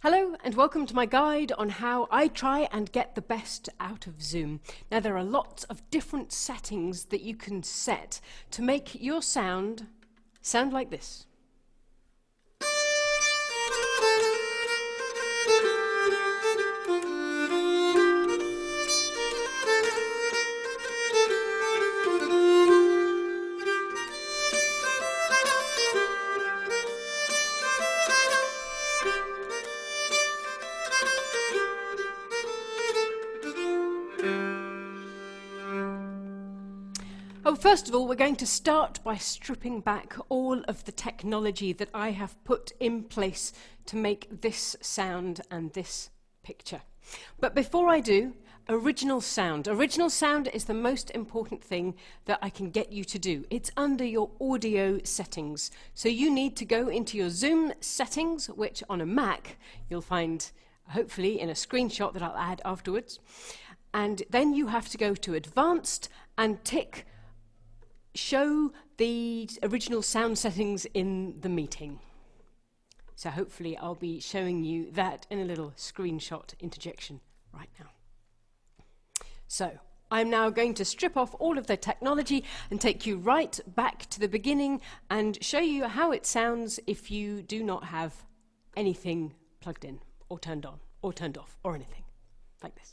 Hello and welcome to my guide on how I try and get the best out of Zoom. Now there are lots of different settings that you can set to make your sound like this. Oh, first of all, we're going to start by stripping back all of the technology that I have put in place to make this sound and this picture. But before I do, original sound. Original sound is the most important thing that I can get you to do. It's under your audio settings. So you need to go into your Zoom settings, which on a Mac you'll find hopefully in a screenshot that I'll add afterwards. And then you have to go to Advanced and tick show the original sound settings in the meeting. So hopefully I'll be showing you that in a little screenshot interjection right now. So I'm now going to strip off all of the technology and take you right back to the beginning and show you how it sounds if you do not have anything plugged in or turned on or turned off or anything like this.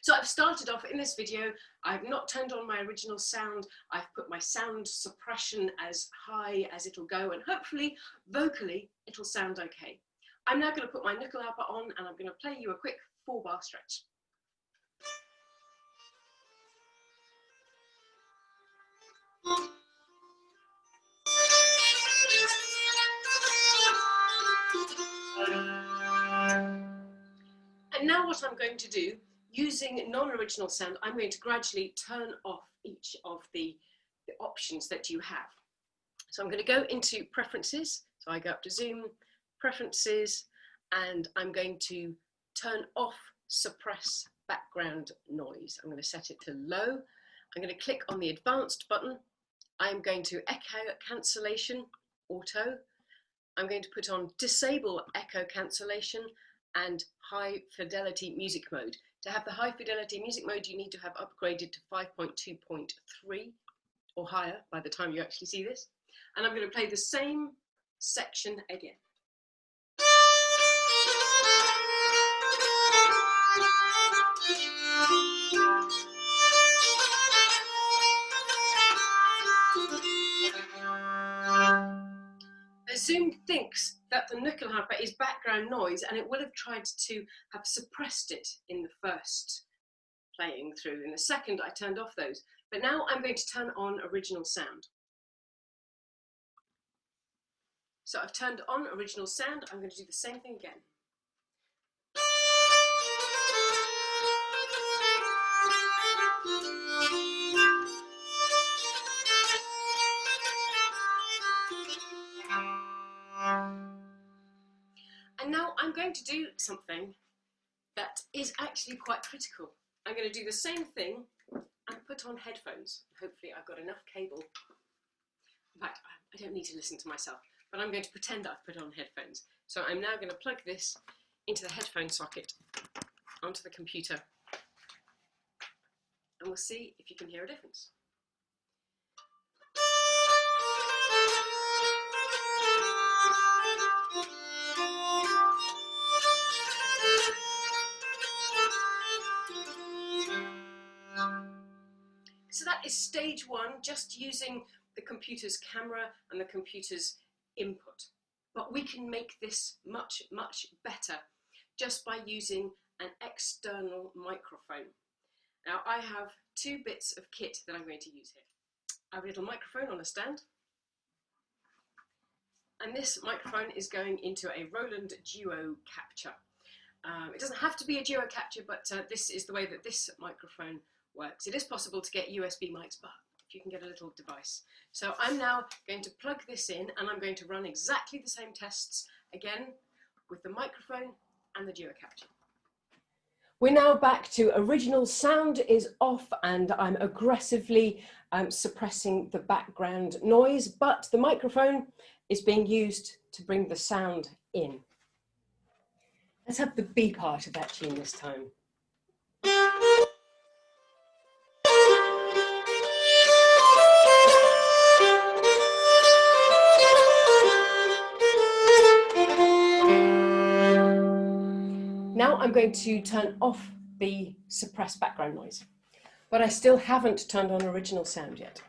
So I've started off in this video, I've not turned on my original sound, I've put my sound suppression as high as it'll go, and hopefully, vocally, it'll sound okay. I'm now going to put my knuckle harper on and I'm going to play you a quick 4-bar stretch. And now what I'm going to do, using non-original sound, I'm going to gradually turn off each of the options that you have. So I'm going to go into Preferences. So I go up to Zoom, Preferences, and I'm going to turn off Suppress Background Noise. I'm going to set it to low. I'm going to click on the Advanced button. I'm going to Echo Cancellation, Auto. I'm going to put on Disable Echo Cancellation and High Fidelity Music Mode. To have the high fidelity music mode, you need to have upgraded to 5.2.3 or higher by the time you actually see this. And I'm going to play the same section again. Zoom thinks that the knuckle harper is background noise, and it will have tried to have suppressed it in the first playing through. In the second, I turned off those. But now I'm going to turn on original sound. So I've turned on original sound. I'm going to do the same thing again. And now I'm going to do something that is actually quite critical. I'm going to do the same thing and put on headphones. Hopefully I've got enough cable. In fact, I don't need to listen to myself, but I'm going to pretend I've put on headphones. So I'm now going to plug this into the headphone socket onto the computer, and we'll see if you can hear a difference. So that is stage one, just using the computer's camera and the computer's input. But we can make this much, much better just by using an external microphone. Now I have 2 bits of kit that I'm going to use here. I have a little microphone on a stand. And this microphone is going into a Roland Duo Capture. It doesn't have to be a Duo Capture, but this is the way that this microphone works. It is possible to get USB mics, but if you can get a little device. So I'm now going to plug this in, and I'm going to run exactly the same tests again with the microphone and the Duo Capture. We're now back to original sound is off, and I'm aggressively suppressing the background noise, but the microphone is being used to bring the sound in. Let's have the B part of that tune this time. Now I'm going to turn off the suppressed background noise, but I still haven't turned on original sound yet.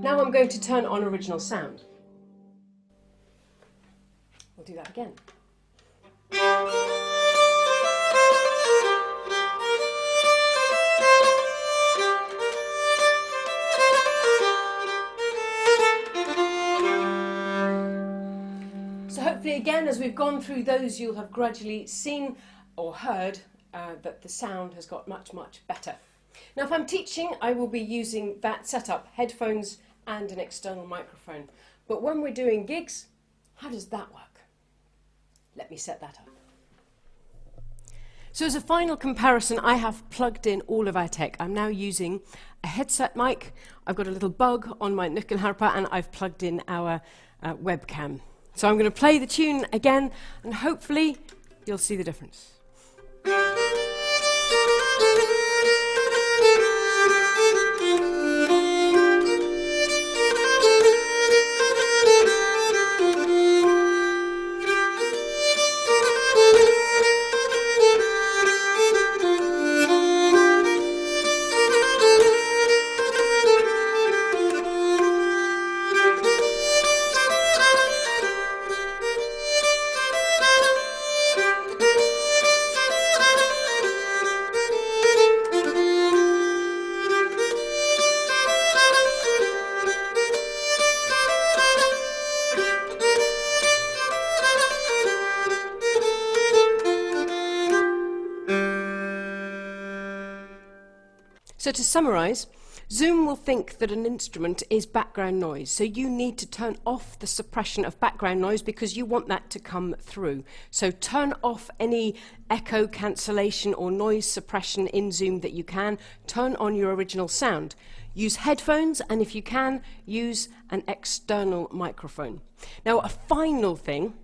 Now I'm going to turn on original sound. We'll do that again. So hopefully again, as we've gone through those, you'll have gradually seen or heard that the sound has got much, much better. Now if I'm teaching, I will be using that setup, headphones and an external microphone. But when we're doing gigs, how does that work? Let me set that up. So as a final comparison, I have plugged in all of our tech. I'm now using a headset mic. I've got a little bug on my nyckelharpa and I've plugged in our webcam. So I'm going to play the tune again and hopefully you'll see the difference. So to summarise, Zoom will think that an instrument is background noise, so you need to turn off the suppression of background noise because you want that to come through. So turn off any echo cancellation or noise suppression in Zoom that you can. Turn on your original sound. Use headphones and if you can, use an external microphone. Now a final thing,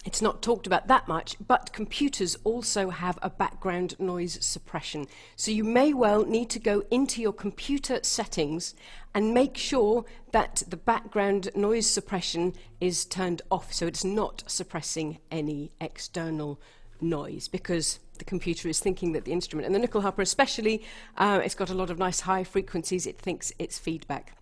it's not talked about that much, but computers also have a background noise suppression. So you may well need to go into your computer settings and make sure that the background noise suppression is turned off, so it's not suppressing any external noise, because the computer is thinking that the instrument, and the nyckelharpa especially, it's got a lot of nice high frequencies, it thinks it's feedback.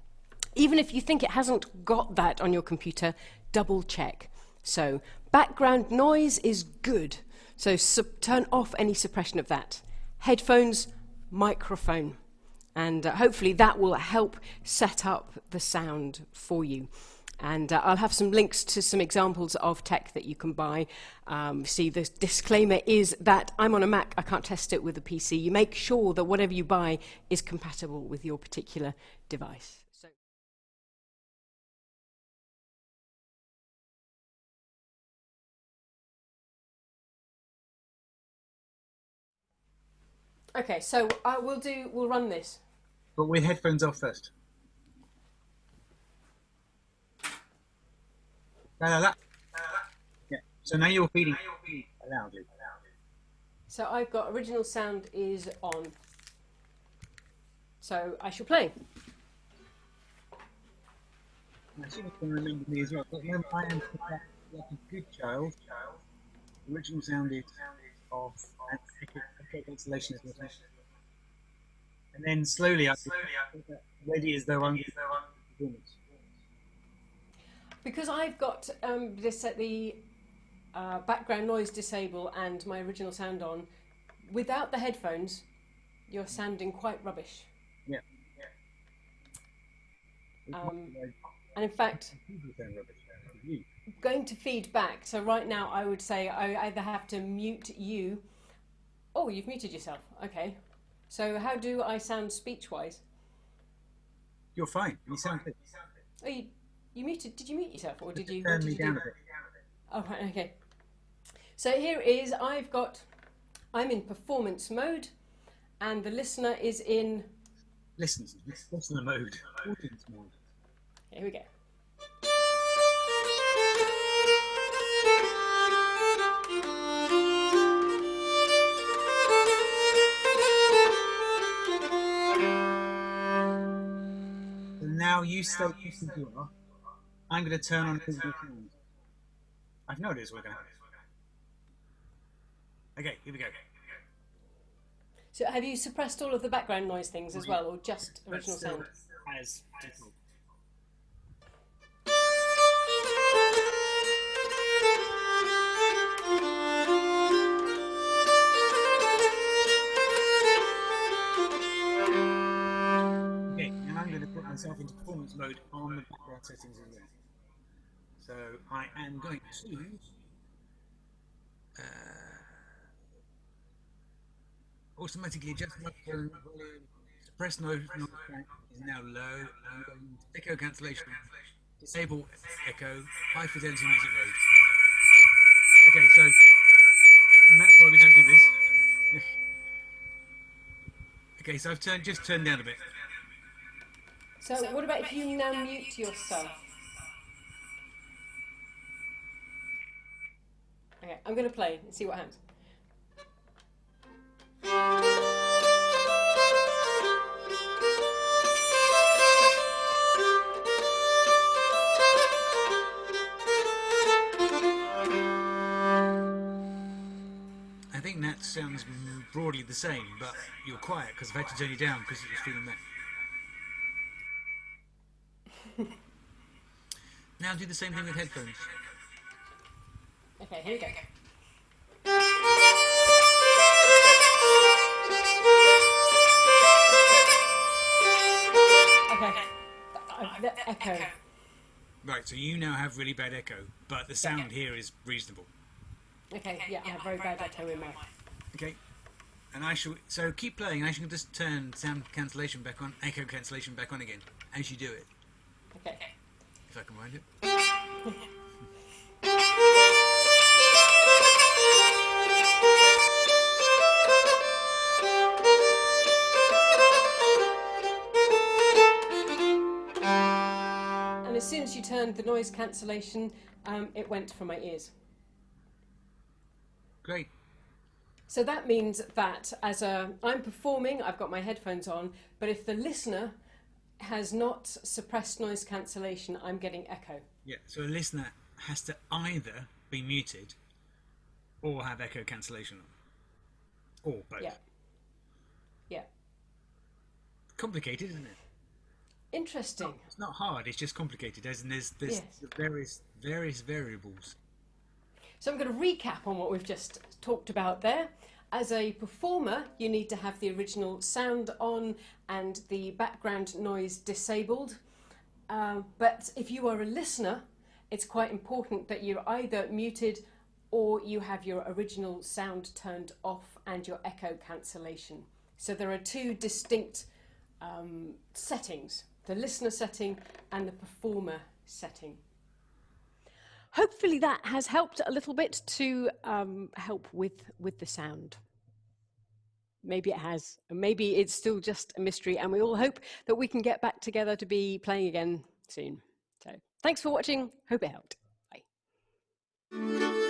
Even if you think it hasn't got that on your computer, double check. So background noise is good, so turn off any suppression of that. Headphones, microphone, and hopefully that will help set up the sound for you. And I'll have some links to some examples of tech that you can buy. See, the disclaimer is that I'm on a Mac, I can't test it with a PC. You make sure that whatever you buy is compatible with your particular device. Okay, so we'll run this. But with headphones off first. Yeah. So now you're feeding loudly. So I've got original sound is on. So I shall play. I think you can remember me as well. But when I am like a good child, the original sound is off and echo cancellation is not. And then slowly I ready as though I'm performance. Because I've got the background noise disable and my original sound on, without the headphones, you're sounding quite rubbish. Yeah. And in fact, going to feedback. So right now I would say I either have to mute you. Oh, you've muted yourself. Okay. So how do I sound speech-wise? You're fine. You sound good. Oh, you muted? Did you mute yourself, or did you? Turn me down a bit. Oh, right. Okay. So here is. I've got I'm in performance mode, and the listener is in... Listener mode, audience mode. Here we go. So now you state what you are. I'm going to turn on physical sound. I've no idea what's working. Okay, here we go. So have you suppressed all of the background noise things as well, or just original sound? As default. Okay, and I'm going to put myself into performance mode on the background settings as well. So I am going to automatically adjust my volume. Suppress noise track is now low. I'm going to echo cancellation. Disable echo. High fidelity music mode. Okay, so that's why we don't do this. Okay, so I've just turned down a bit. So what about if you now mute yourself? Okay, I'm going to play and see what happens. I think that sounds broadly the same, but you're quiet because I've had to turn you down because it was feeling that. Now do the same thing with headphones. Okay, here we go. Okay, the echo. Right, so you now have really bad echo, but the sound here is reasonable. Okay, yeah, I have very bad echo in mine. Okay, and I shall, so keep playing, I shall just turn sound cancellation back on, echo cancellation back on again, as you do it. Okay. If I can find it. And as soon as you turned the noise cancellation, it went from my ears. Great. So that means that I'm performing, I've got my headphones on, but if the listener has not suppressed noise cancellation, I'm getting echo. Yeah, so a listener has to either be muted or have echo cancellation on. Or both. Yeah. Yeah. Complicated, isn't it? Interesting. It's not hard, it's just complicated, as in there's Yes. various variables. So I'm going to recap on what we've just talked about there. As a performer, you need to have the original sound on and the background noise disabled. But if you are a listener, it's quite important that you're either muted or you have your original sound turned off and your echo cancellation. So there are two distinct settings, the listener setting and the performer setting. Hopefully that has helped a little bit to help with the sound. Maybe it has, and maybe it's still just a mystery, and we all hope that we can get back together to be playing again soon. So thanks for watching, hope it helped. Bye.